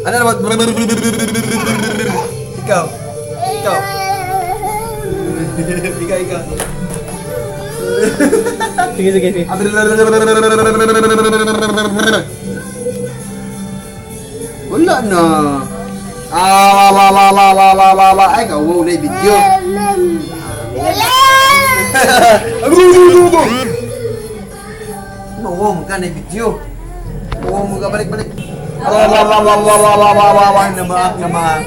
Ano naman? Ikaw. Ikaw. Ikaw. Sige, sige, sige. Wala na. Ay, kawaw na yung video. Mawaw mo ka na yung video. Mawaw mo ka, balik-balik. Naman.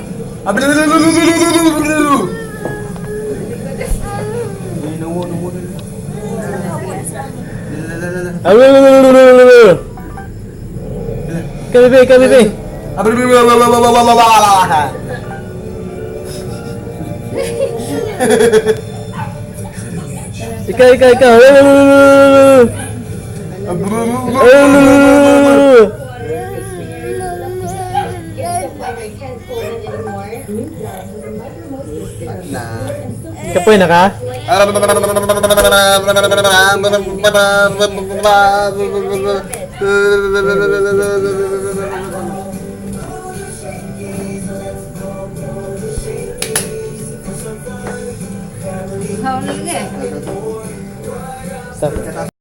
Kabibi. Ikaw. Kapoy na ka? Hawak lagi. Stop.